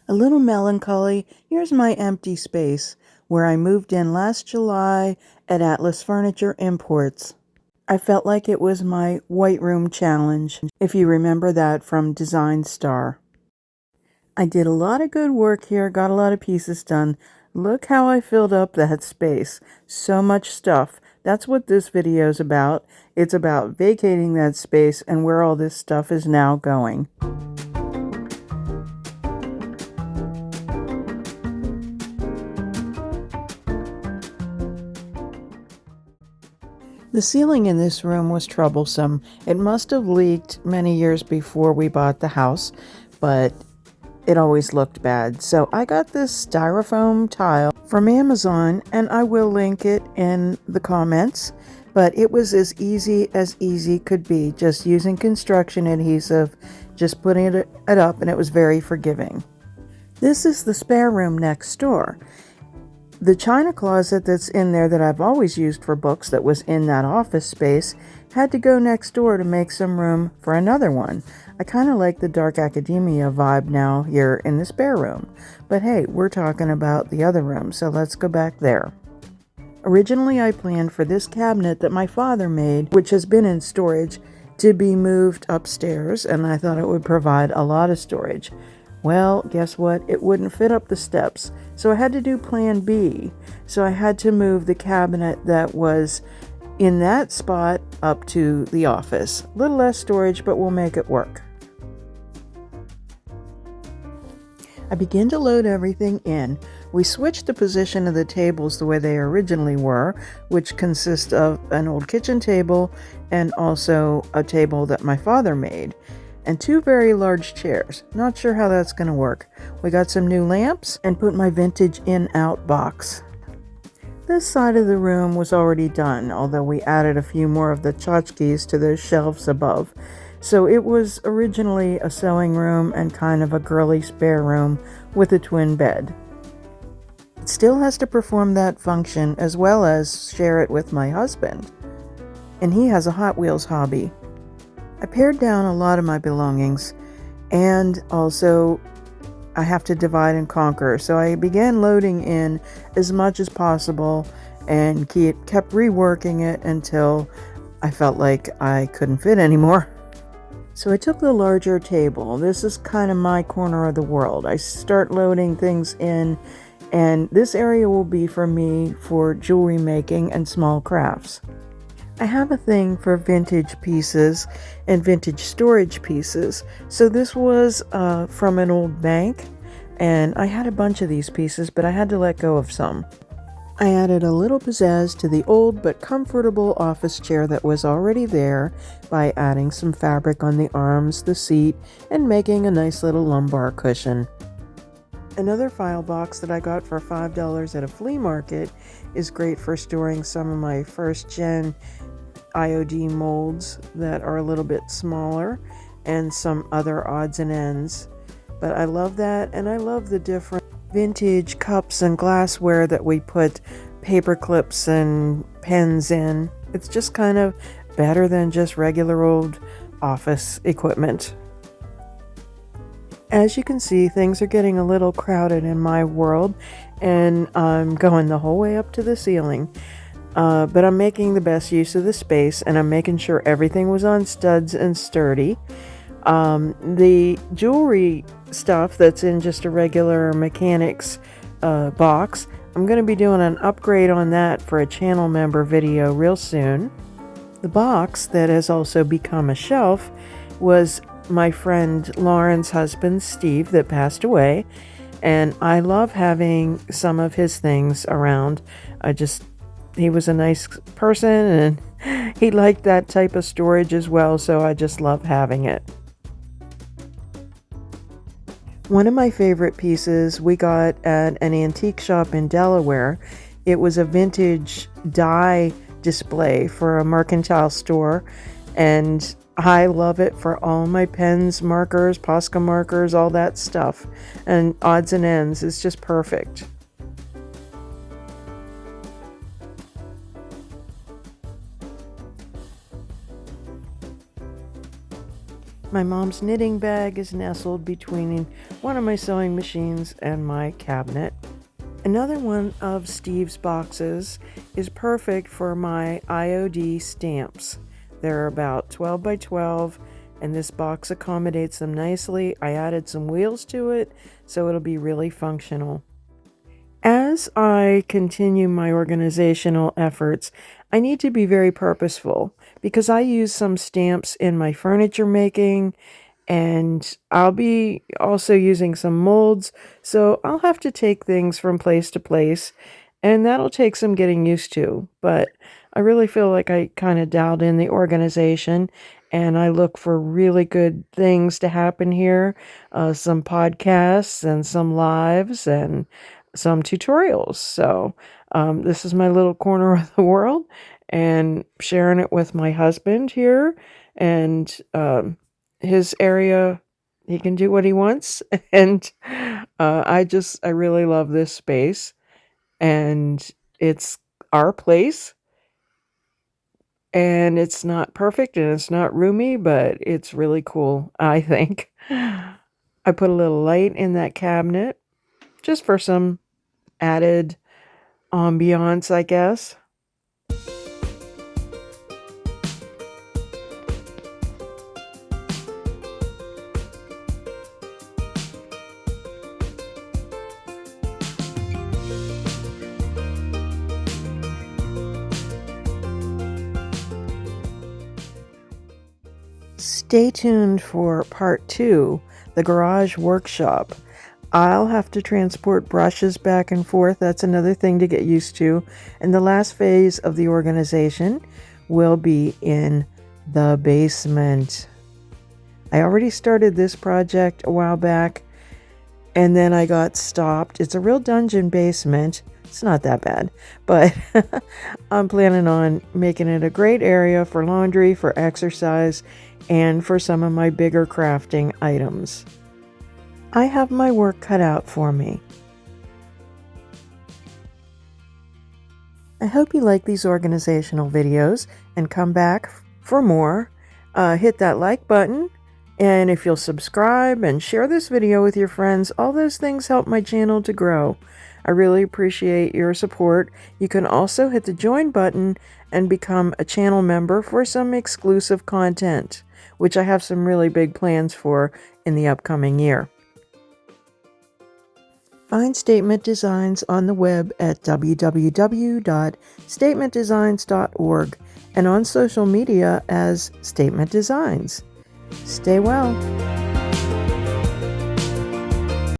A little melancholy, here's my empty space where I moved in last July at Atlas Furniture Imports. I felt like it was my white room challenge, if you remember that from Design Star. I did a lot of good work here, got a lot of pieces done. Look how I filled up that space. So much stuff. That's what this video is about. It's about vacating that space and where all this stuff is now going. The ceiling in this room was troublesome. It must have leaked many years before we bought the house, but it always looked bad. So I got this styrofoam tile from Amazon, and I will link it in the comments. But it was as easy could be, just using construction adhesive, just putting it up, and it was very forgiving. This is the spare room next door. The china closet that's in there that I've always used for books that was in that office space had to go next door to make some room for another one. I kind of like the dark academia vibe now here in the spare room. But hey, we're talking about the other room, so let's go back there. Originally, I planned for this cabinet that my father made, which has been in storage, to be moved upstairs, and I thought it would provide a lot of storage. Well, guess what? It wouldn't fit up the steps, so I had to do plan B. So I had to move the cabinet that was in that spot up to the office. A little less storage, but we'll make it work. I begin to load everything in. We switched the position of the tables the way they originally were, which consist of an old kitchen table and also a table that my father made. And two very large chairs. Not sure how that's going to work. We got some new lamps and put my vintage in-out box. This side of the room was already done, although we added a few more of the tchotchkes to those shelves above. So it was originally a sewing room and kind of a girly spare room with a twin bed. It still has to perform that function as well as share it with my husband. And he has a Hot Wheels hobby. I pared down a lot of my belongings, and also I have to divide and conquer. So I began loading in as much as possible and kept reworking it until I felt like I couldn't fit anymore. So I took the larger table. This is kind of my corner of the world. I start loading things in, and this area will be for me for jewelry making and small crafts. I have a thing for vintage pieces and vintage storage pieces. So this was from an old bank, and I had a bunch of these pieces, but I had to let go of some. I added a little pizzazz to the old but comfortable office chair that was already there by adding some fabric on the arms, the seat, and making a nice little lumbar cushion. Another file box that I got for $5 at a flea market is great for storing some of my first gen IOD molds that are a little bit smaller and some other odds and ends. But I love that, and I love the different vintage cups and glassware that we put paper clips and pens in. It's just kind of better than just regular old office equipment. As you can see, things are getting a little crowded in my world, and I'm going the whole way up to the ceiling. But I'm making the best use of the space, and I'm making sure everything was on studs and sturdy. The jewelry stuff that's in just a regular mechanics box, I'm going to be doing an upgrade on that for a channel member video real soon. The box that has also become a shelf was my friend Lauren's husband, Steve, that passed away, and I love having some of his things around. He was a nice person, and he liked that type of storage as well, so I just love having it. One of my favorite pieces we got at an antique shop in Delaware. It was a vintage die display for a mercantile store, and I love it for all my pens, markers, Posca markers, all that stuff, and odds and ends. It's just perfect. My mom's knitting bag is nestled between one of my sewing machines and my cabinet. Another one of Steve's boxes is perfect for my IOD stamps. They're about 12 by 12, and this box accommodates them nicely. I added some wheels to it, so it'll be really functional. As I continue my organizational efforts, I need to be very purposeful because I use some stamps in my furniture making, and I'll be also using some molds, so I'll have to take things from place to place, and that'll take some getting used to. But I really feel like I kind of dialed in the organization, and I look for really good things to happen here, some podcasts and some lives and some tutorials. So this is my little corner of the world, and sharing it with my husband here, and his area, he can do what he wants. And I really love this space, and it's our place, and it's not perfect and it's not roomy, but it's really cool, I think. I put a little light in that cabinet just for some added ambiance, I guess. Stay tuned for part 2, the garage workshop. I'll have to transport brushes back and forth. That's another thing to get used to. And the last phase of the organization will be in the basement. I already started this project a while back, and then I got stopped. It's a real dungeon basement. It's not that bad, but I'm planning on making it a great area for laundry, for exercise, and for some of my bigger crafting items. I have my work cut out for me. I hope you like these organizational videos and come back for more. Hit that like button, and if you'll subscribe and share this video with your friends, all those things help my channel to grow. I really appreciate your support. You can also hit the join button and become a channel member for some exclusive content, which I have some really big plans for in the upcoming year. Find Statement Designs on the web at www.statementdesigns.org and on social media as Statement Designs. Stay well.